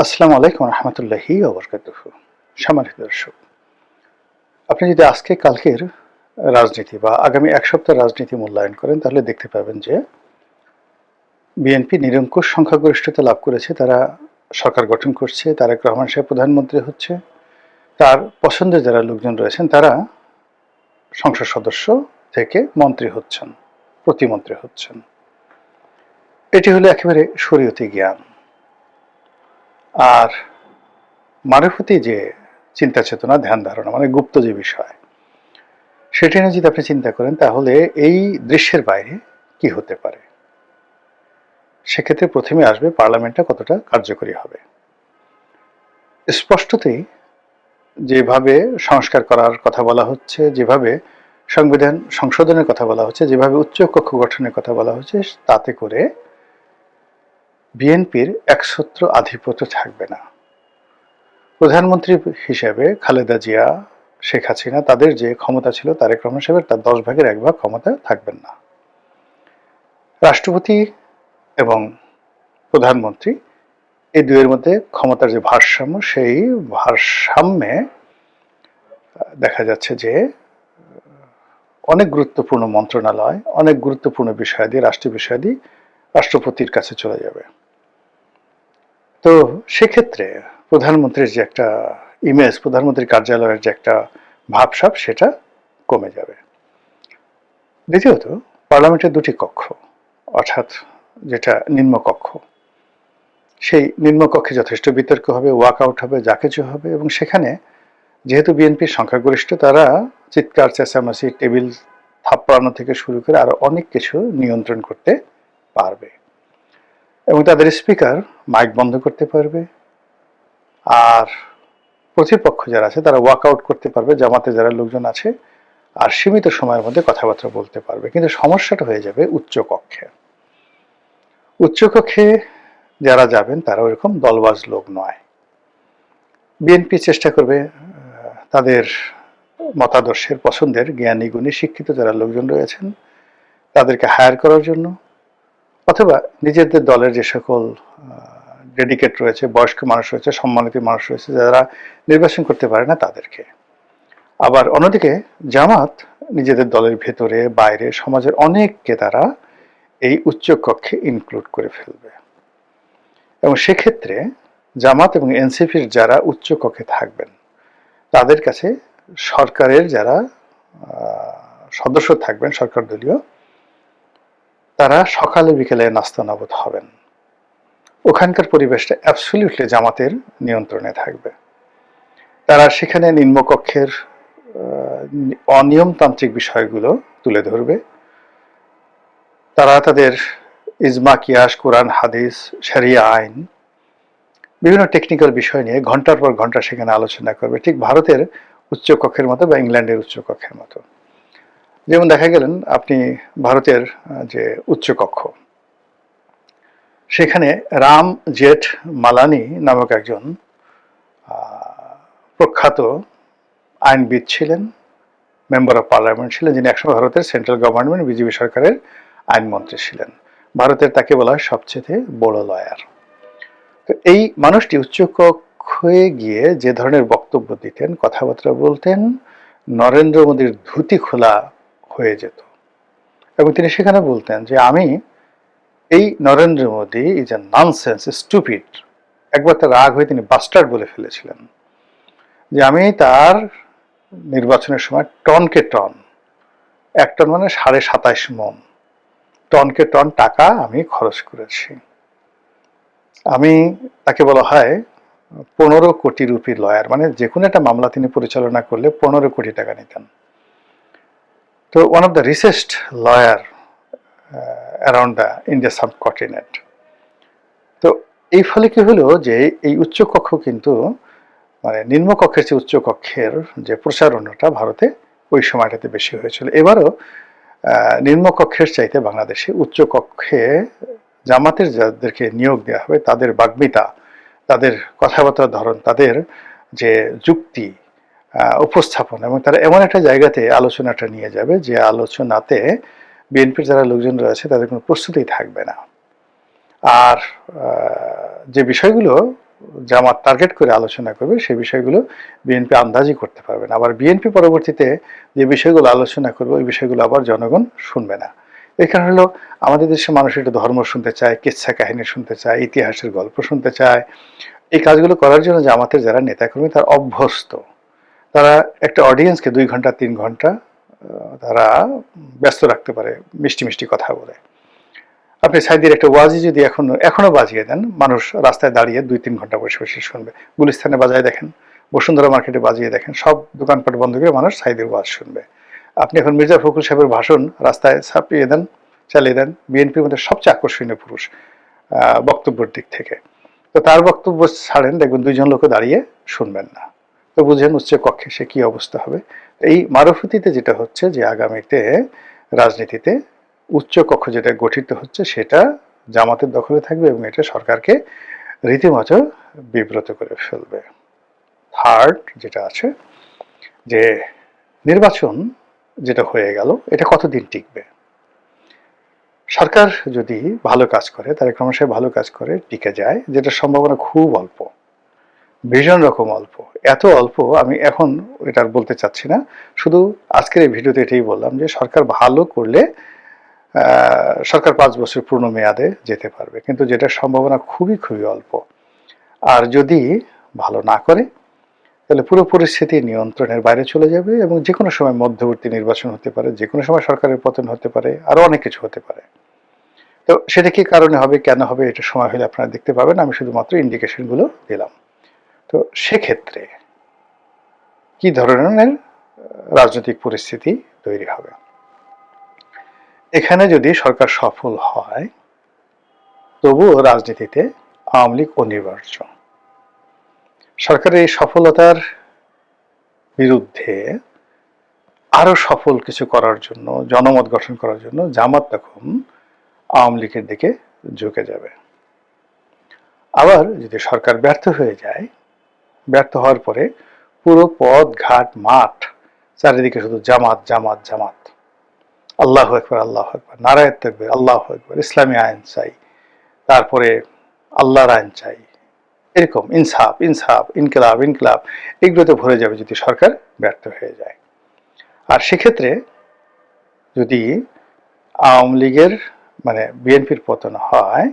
আসসালামু আলাইকুম রহমতুল্লাহি ওয়া বারাকাতুহু। সম্মানিত দর্শক, আপনি যদি আজকে কালকের রাজনীতি বা আগামী এক সপ্তাহ রাজনীতি মূল্যায়ন করেন তাহলে দেখতে পাবেন যে বিএনপি নিরঙ্কুশ সংখ্যাগরিষ্ঠতা লাভ করেছে। তারা সরকার গঠন করছে, তারেক রহমান সাহেব প্রধানমন্ত্রী হচ্ছে, তার পছন্দের যারা লোকজন রয়েছেন তারা সংসদ সদস্য থেকে মন্ত্রী হচ্ছেন, প্রতিমন্ত্রী হচ্ছেন। এটি হলো একেবারে শরীয়তি জ্ঞান। আর মারফতি যে চিন্তা চেতনা, ধ্যান ধারণা মানে গুপ্ত যে বিষয়, সেটা নিয়ে যদি আপনি চিন্তা করেন তাহলে এই দৃশ্যের বাইরে কি হতে পারে। সেক্ষেত্রে প্রথমে আসবে পার্লামেন্টটা কতটা কার্যকরী হবে। স্পষ্টতই যেভাবে সংস্কার করার কথা বলা হচ্ছে, যেভাবে সংবিধান সংশোধনের কথা বলা হচ্ছে, যেভাবে উচ্চ কক্ষ গঠনের কথা বলা হচ্ছে, তাতে করে বিএনপির একছত্র আধিপত্য থাকবে না। প্রধানমন্ত্রী হিসেবে খালেদা জিয়া, শেখ হাসিনা তাদের যে ক্ষমতা ছিল তারেক রহমান সাহেবের তার 10 ভাগের 1 ভাগ ক্ষমতা থাকবেন না। রাষ্ট্রপতি এবং প্রধানমন্ত্রী এই দুয়ের মধ্যে ক্ষমতার যে ভারসাম্য, সেই ভারসাম্যে দেখা যাচ্ছে যে অনেক গুরুত্বপূর্ণ মন্ত্রণালয়, অনেক গুরুত্বপূর্ণ বিষয়াদি, রাষ্ট্রীয় বিষয়াদি রাষ্ট্রপতির কাছে চলে যাবে। তো সেক্ষেত্রে প্রধানমন্ত্রীর যে একটা ইমেজ, প্রধানমন্ত্রীর কার্যালয়ের যে একটা ভাবসাব, সেটা কমে যাবে। দ্বিতীয়ত, পার্লামেন্টের 2টি কক্ষ, অর্থাৎ যেটা নিম্নকক্ষ, সেই নিম্নকক্ষে যথেষ্ট বিতর্ক হবে, ওয়াকআউট হবে, যা কিছু হবে, এবং সেখানে যেহেতু বিএনপির সংখ্যাগরিষ্ঠ, তারা চিৎকার চেঁচামেচি, টেবিল থাপ্পড়ানো থেকে শুরু করে আরো অনেক কিছু নিয়ন্ত্রণ করতে পারবে এবং তাদের স্পিকার মাইক বন্ধ করতে পারবে। আর প্রতিপক্ষ যারা আছে তারা ওয়াকআউট করতে পারবে, জামাতে যারা লোকজন আছে, আর সীমিত সময়ের মধ্যে কথাবার্তা বলতে পারবে। কিন্তু সমস্যাটা হয়ে যাবে উচ্চকক্ষে। উচ্চকক্ষে যারা যাবেন তারা ওরকম দলবাজ লোক নয়। বিএনপি চেষ্টা করবে তাদের মতাদর্শের, পছন্দের জ্ঞানী গুণী শিক্ষিত যারা লোকজন রয়েছেন তাদেরকে হায়ার করার জন্য, অথবা নিজেদের দলের যে সকল ডেডিকেট রয়েছে, বয়স্ক মানুষ রয়েছে, সম্মানিত মানুষ রয়েছে যারা নির্বাচন করতে পারে না তাদেরকে। আবার অন্যদিকে জামাত নিজেদের দলের ভেতরে বাইরে সমাজের অনেককে তারা এই উচ্চকক্ষে ইনক্লুড করে ফেলবে এবং সেক্ষেত্রে জামাত এবং এনসিপির যারা উচ্চকক্ষে থাকবেন তাদের কাছে সরকারের যারা সদস্য থাকবেন, সরকার দলীয়, তারা সকালে বিকেলে নাস্তানাবুদ হবেন। ওখানকার পরিবেশটা অ্যাবসলিউটলি জামাতের নিয়ন্ত্রণে থাকবে। তারা সেখানে নিম্নকক্ষের অনিয়মতান্ত্রিক বিষয়গুলো তুলে ধরবে। তারা তাদের ইজমা, কিয়াস, কোরআন, হাদিস, শরিয়া আইন, বিভিন্ন টেকনিক্যাল বিষয় নিয়ে ঘন্টার পর ঘন্টা সেখানে আলোচনা করবে, ঠিক ভারতের উচ্চকক্ষের মতো বা ইংল্যান্ডের উচ্চকক্ষের মতো। যেমন দেখা গেলেন আপনি ভারতের যে উচ্চকক্ষ, সেখানে রাম জেঠ মালানি নামক একজন প্রখ্যাত আইনবিদ ছিলেন, মেম্বার অফ পার্লামেন্ট ছিলেন, যিনি একসময় ভারতের সেন্ট্রাল গভর্নমেন্ট বিজেপি সরকারের আইনমন্ত্রী ছিলেন। ভারতের তাকে বলা হয় সবচেয়ে বড় লয়ার। তো এই মানুষটি উচ্চকক্ষে গিয়ে যে ধরনের বক্তব্য দিতেন, কথাবার্তা বলতেন, নরেন্দ্র মোদীর ধুতি খোলা হয়ে যেত এবং তিনি সেখানে বলতেন যে আমি এই Narendra Modi is a nonsense, stupid. একবার তার রাগ হয়ে তিনি বাস্টার্ড বলে ফেলেছিলেন, যে আমি তার নির্বাচনের সময় টনকে টন, 1 টন মানে 27.5 মণ, টনকে টন টাকা আমি খরচ করেছি। আমি, তাকে বলা হয় 15 কোটি রুপি লয়ার, মানে যে কোনো একটা মামলা তিনি পরিচালনা করলে 15 কোটি টাকা নিতেন। তো one of the richest lawyer around the India subcontinent. তো এই ফলে কি হলো যে এই উচ্চকক্ষ কিন্তু মানে নিম্নকক্ষের চেয়ে উচ্চকক্ষের যে প্রচারণাটা ভারতে ওই সময়টাতে বেশি হয়েছিল। এবারও নিম্নকক্ষের চাইতে বাংলাদেশে উচ্চকক্ষে জামাতের যাদেরকে নিয়োগ দেওয়া হবে তাদের বাগ্মিতা, তাদের কথাবার্তার ধরন, তাদের যে যুক্তি উপস্থাপন, এবং তারা এমন একটা জায়গাতে আলোচনাটা নিয়ে যাবে যে আলোচনাতে বিএনপির যারা লোকজন রয়েছে তাদের কোনো প্রস্তুতি থাকবে না। আর যে বিষয়গুলো জামাত টার্গেট করে আলোচনা করবে সেই বিষয়গুলো বিএনপি আন্দাজই করতে পারবে না। আবার বিএনপি পরবর্তীতে যে বিষয়গুলো আলোচনা করবে ওই বিষয়গুলো আবার জনগণ শুনবে না। এই কারণ হলো আমাদের দেশের মানুষ একটু ধর্ম শুনতে চায়, কিচ্ছা কাহিনী শুনতে চায়, ইতিহাসের গল্প শুনতে চায়। এই কাজগুলো করার জন্য জামাতের যারা নেতাকর্মী তারা অভ্যস্ত। তারা একটা অডিয়েন্সকে 2 ঘন্টা 3 ঘন্টা তারা ব্যস্ত রাখতে পারে মিষ্টি মিষ্টি কথা বলে। আপনি সাইদির একটা ওয়াজি যদি এখনো বাজিয়ে দেন, মানুষ রাস্তায় দাঁড়িয়ে 2-3 ঘন্টা বসে বসে শুনবে। গুলিস্তানে বাজায় দেখেন, বসুন্ধরা মার্কেটে বাজিয়ে দেখেন, সব দোকানপাট বন্ধ করে মানুষ সাইদের ওয়াজ শুনবে। আপনি এখন মির্জা ফখরুল সাহেবের ভাষণ রাস্তায় ছাপিয়ে দেন, চালিয়ে দেন, বিএনপির মধ্যে সবচেয়ে আকর্ষণীয় পুরুষ বক্তব্যের দিক থেকে। তো তার বক্তব্য ছাড়েন, দেখবেন 2 জন লোক দাঁড়িয়ে শুনবেন না। তো বুঝেন উচ্চ কক্ষে সে কি অবস্থা হবে। এই মারুফতিতে যেটা হচ্ছে যে আগামীতে রাজনীতিতে উচ্চ কক্ষ যেটা গঠিত হচ্ছে সেটা জামাতের দখলে থাকবে এবং এটা সরকারকে রীতিমতো বিব্রত করে ফেলবে। থার্ড যেটা আছে যে নির্বাচন যেটা হয়ে গেল এটা কতদিন টিকবে। সরকার যদি ভালো কাজ করে, তারা ক্রমশ ভালো কাজ করে টিকে যায়, যেটা সম্ভাবনা খুব অল্প, ভীষণ রকম অল্প। এত অল্প আমি এখন এটা বলতে চাচ্ছি না, শুধু আজকের এই ভিডিওতে এটাই বললাম যে সরকার ভালো করলে সরকার 5 বছর পূর্ণ মেয়াদে যেতে পারবে, কিন্তু যেটার সম্ভাবনা খুবই খুবই অল্প। আর যদি ভালো না করে তাহলে পুরো পরিস্থিতি নিয়ন্ত্রণের বাইরে চলে যাবে এবং যে কোনো সময় মধ্যবর্তী নির্বাচন হতে পারে, যে কোনো সময় সরকারের পতন হতে পারে, আরো অনেক কিছু হতে পারে। তো সেটা কি কারণে হবে, কেন হবে, এটা সময় হলে আপনারা দেখতে পাবেন। আমি শুধুমাত্র ইন্ডিকেশনগুলো দিলাম। তো সেক্ষেত্রে কি ধরনের রাজনৈতিক পরিস্থিতি তৈরি হবে। এখানে যদি সরকার সফল হয় তবুও রাজনীতিতে আওয়ামী লীগ অনিবার্য। সরকারের এই সফলতার বিরুদ্ধে আরো সফল কিছু করার জন্য, জনমত গঠন করার জন্য জামাত তখন আওয়ামী লীগের দিকে ঝুঁকে যাবে। আবার যদি সরকার ব্যর্থ হয়ে যায়, ব্যর্থ হওয়ার পরে পুরো পথ ঘাট মাঠ চারিদিকে শুধু জামাত জামাত জামাত, আল্লাহু আকবার আল্লাহু আকবার, নারায়ে তাকবীর, আল্লাহু আকবার, ইসলামী আইন চাই, তারপরে আল্লাহর আইন চাই, এরকম ইনসাফ ইনসাফ, ইনকিলাব ইনকিলাব, এগুলোতে ভরে যাবে যদি সরকার ব্যর্থ হয়ে যায়। আর সেক্ষেত্রে যদি আওয়ামী লীগের মানে বিএনপির পতন হয়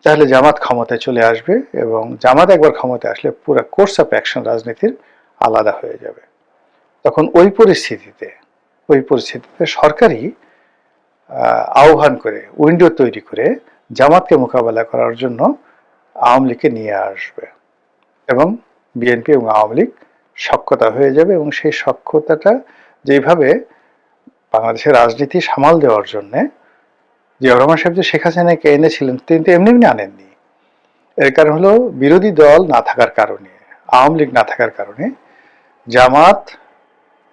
তাহলে জামাত ক্ষমতায় চলে আসবে এবং জামাত একবার ক্ষমতায় আসলে পুরো কোর্স অফ অ্যাকশন রাজনীতির আলাদা হয়ে যাবে। তখন ওই পরিস্থিতিতে সরকারই আহ্বান করে, উইন্ডো তৈরি করে জামাতকে মোকাবেলা করার জন্য আওয়ামী লীগকে নিয়ে আসবে এবং বিএনপি এবং আওয়ামী লীগ সখ্যতা হয়ে যাবে। এবং সেই সখ্যতাটা যেভাবে বাংলাদেশের রাজনীতি সামাল দেওয়ার জন্যে জিয়াউর রহমান সাহেব যে শেখ হাসিনাকে এনেছিলেন তিনি তো এমনি এমনি আনেননি। এর কারণ হলো বিরোধী দল না থাকার কারণে, আওয়ামী লীগ না থাকার কারণে জামাত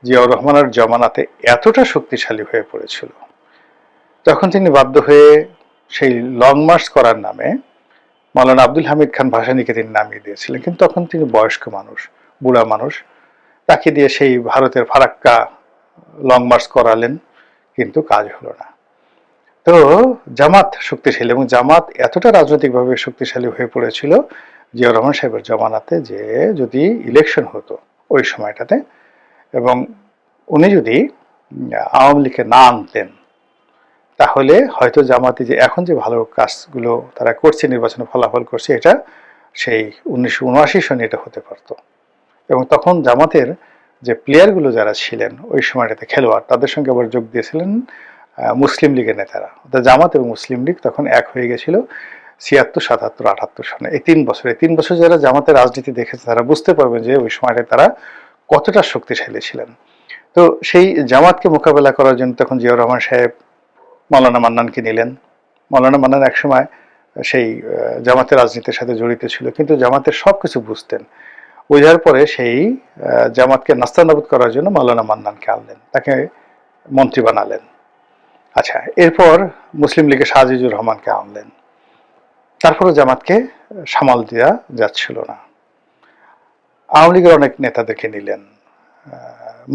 জিয়াউর রহমানের জমানাতে এতটা শক্তিশালী হয়ে পড়েছিল, তখন তিনি বাধ্য হয়ে সেই লং মার্চ করার নামে মাওলানা আব্দুল হামিদ খান ভাসানীকে তিনি নামিয়ে দিয়েছিলেন। কিন্তু তখন তিনি বয়স্ক মানুষ, বুড়া মানুষ, তাকে দিয়ে সেই ভারতের ফারাক্কা লং মার্চ করালেন, কিন্তু কাজ হলো না। তো জামাত শক্তিশালী এবং জামাত এতটা রাজনৈতিকভাবে শক্তিশালী হয়ে পড়েছিল জিয়াউর রহমান সাহেবের জমানাতে যে যদি ইলেকশন হতো ওই সময়টাতে এবং উনি যদি আওয়ামী লীগকে না আনতেন তাহলে হয়তো জামাতি যে এখন যে ভালো কাজগুলো তারা করছে, নির্বাচনে ফলাফল করছে, এটা সেই 1979 সনে এটা হতে পারত। এবং তখন জামাতের যে প্লেয়ারগুলো যারা ছিলেন ওই সময়টাতে খেলোয়াড়, তাদের সঙ্গে আবার যোগ দিয়েছিলেন মুসলিম লীগের নেতারা। অর্থাৎ জামাত এবং মুসলিম লীগ তখন এক হয়ে গেছিল 76, 77, 78 সনে। এই 3 বছর যারা জামাতের রাজনীতি দেখেছে তারা বুঝতে পারবেন যে ওই সময়টায় তারা কতটা শক্তিশালী ছিলেন। তো সেই জামাতকে মোকাবেলা করার জন্য তখন জিয়াউর রহমান সাহেব মাওলানা মান্নানকে নিলেন। মাওলানা মান্নান একসময় সেই জামাতের রাজনীতির সাথে জড়িত ছিল, কিন্তু জামাতের সব কিছু বুঝতেন। বোঝার পরে সেই জামাতকে নাস্তানাবুদ করার জন্য মাওলানা মান্নানকে আনলেন, তাকে মন্ত্রী বানালেন। আচ্ছা, এরপর মুসলিম লীগের শাহজিজুর রহমানকে আনলেন। তারপরে জামাতকে সামাল দেওয়া যাচ্ছিল না। আওয়ামী লীগের অনেক নেতাদেরকে নিলেন,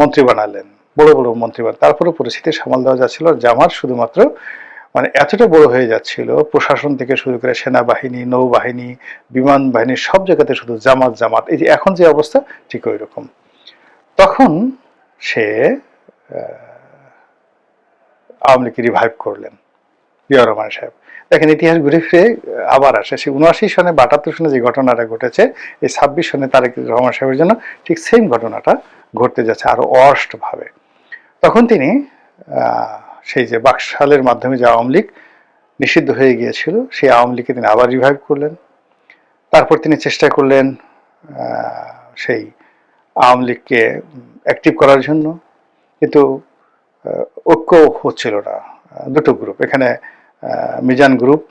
মন্ত্রী বানালেন, বড় বড় মন্ত্রী বানালেন, তারপরে পরিস্থিতি সামাল দেওয়া যাচ্ছিল। জামাত শুধুমাত্র মানে এতটা বড় হয়ে যাচ্ছিল, প্রশাসন থেকে শুরু করে সেনাবাহিনী, নৌবাহিনী, বিমান বাহিনী, সব জায়গাতে শুধু জামাত জামাত। এই যে এখন যে অবস্থা ঠিক ওই রকম। তখন সে আওয়ামী লীগকে রিভাইভ করলেন জিয়াউর রহমান সাহেব। দেখেন ইতিহাস ঘুরে ফিরে আবার আসে, সে 79 সনে বা 78 সনে যে ঘটনাটা ঘটেছে, এই 26 সনে তারেক রহমান সাহেবের জন্য ঠিক সেম ঘটনাটা ঘটতে যাচ্ছে আরো অষ্ট ভাবে। তখন তিনি সেই যে বাকশালের মাধ্যমে যে আওয়ামী লীগ নিষিদ্ধ হয়ে গিয়েছিল, সেই আওয়ামী লীগকে তিনি আবার রিভাইভ করলেন। তারপর তিনি চেষ্টা করলেন সেই আওয়ামী লীগকে অ্যাক্টিভ করার জন্য, কিন্তু ঐক্য হচ্ছিল না। দুটো গ্রুপ, এখানে মিজান গ্রুপ,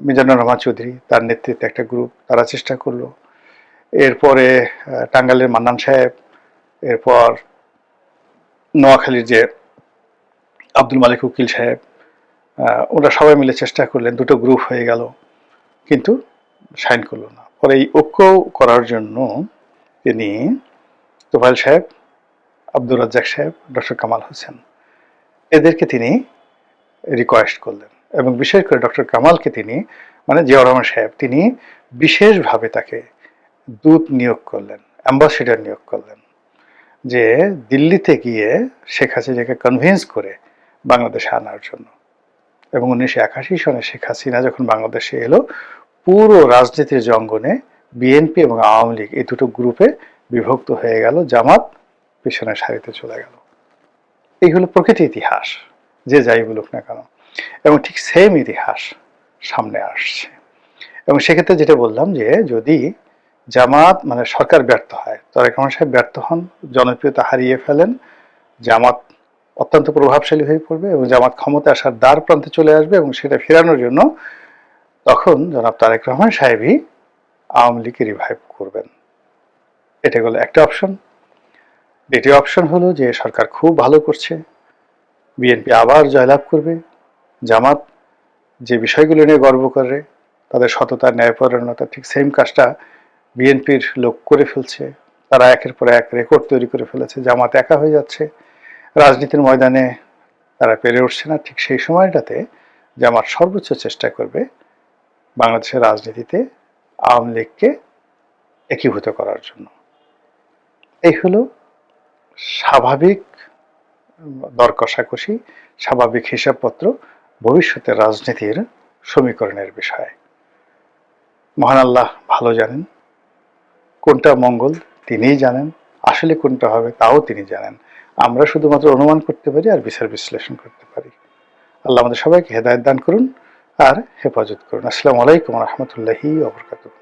মিজানুর রহমান চৌধুরী তার নেতৃত্বে একটা গ্রুপ, তারা চেষ্টা করলো। এরপরে টাঙ্গাইলের মান্নান সাহেব, এরপর নোয়াখালীর যে আব্দুল মালিক উকিল সাহেব, ওরা সবাই মিলে চেষ্টা করলেন, দুটো গ্রুপ হয়ে গেল, কিন্তু সাইন করলো না। পরে এই ঐক্য করার জন্য তিনি তোফায়েল সাহেব, আব্দুর রাজ্জাক সাহেব, ডক্টর কামাল হোসেন, এদেরকে তিনি রিকোয়েস্ট করলেন, এবং বিশেষ করে ডক্টর কামালকে তিনি, মানে জিয়াউর রহমান সাহেব, তিনি বিশেষভাবে তাকে দূত নিয়োগ করলেন, অ্যাম্বাসেডর নিয়োগ করলেন, যে দিল্লিতে গিয়ে শেখ হাসিনাকে কনভিন্স করে বাংলাদেশে আনার জন্য। এবং 1981 সনে শেখ হাসিনা যখন বাংলাদেশে এলো, পুরো রাজনীতির জঙ্গনে বিএনপি এবং আওয়ামী লীগ এই দুটো গ্রুপে বিভক্ত হয়ে গেল, জামাত পিছনের সারিতে চলে গেল। এই হলো প্রকৃত ইতিহাস, যে যাই বলুক না কেন। এবং ঠিক সেম ইতিহাস সামনে আসছে। এবং সেক্ষেত্রে যেটা বললাম, যে যদি জামাত মানে সরকার ব্যর্থ হয়, তারেক রহমান সাহেব ব্যর্থ হন, জনপ্রিয়তা হারিয়ে ফেলেন, জামাত অত্যন্ত প্রভাবশালী হয়ে পড়বে এবং জামাত ক্ষমতা আসার দ্বার প্রান্তে চলে আসবে, এবং সেটা ফেরানোর জন্য তখন জনাব তারেক রহমান সাহেবই আওয়ামী লীগকে রিভাইভ করবেন। এটা হলো একটা অপশন। দ্বিতীয় অপশন হলো যে সরকার খুব ভালো করছে, বিএনপি আবার জয়লাভ করবে, জামাত যে বিষয়গুলো নিয়ে গর্ব করে, তাদের সততা, ন্যায়পরায়ণতা, ঠিক সেম কাজটা বিএনপির লোক করে ফেলছে, তারা একের পর এক রেকর্ড তৈরি করে ফেলেছে, জামাত একা হয়ে যাচ্ছে, রাজনীতির ময়দানে তারা পেরে উঠছে না। ঠিক সেই সময়টাতে জামাত সর্বোচ্চ চেষ্টা করবে বাংলাদেশের রাজনীতিতে আওয়ামী লীগকে একীভূত করার জন্য। এই হলো স্বাভাবিক দর কষাকষি, স্বাভাবিক হিসাবপত্র ভবিষ্যতের রাজনীতির সমীকরণের বিষয়। মহান আল্লাহ ভালো জানেন, কোনটা মঙ্গল তিনিই জানেন, আসলে কোনটা হবে তাও তিনি জানেন। আমরা শুধুমাত্র অনুমান করতে পারি আর বিচার বিশ্লেষণ করতে পারি। আল্লাহ আমাদের সবাইকে হেদায়েত দান করুন আর হেফাজত করুন। আসসালামু আলাইকুম ওয়া রাহমাতুল্লাহি ওয়া বারাকাতুহু।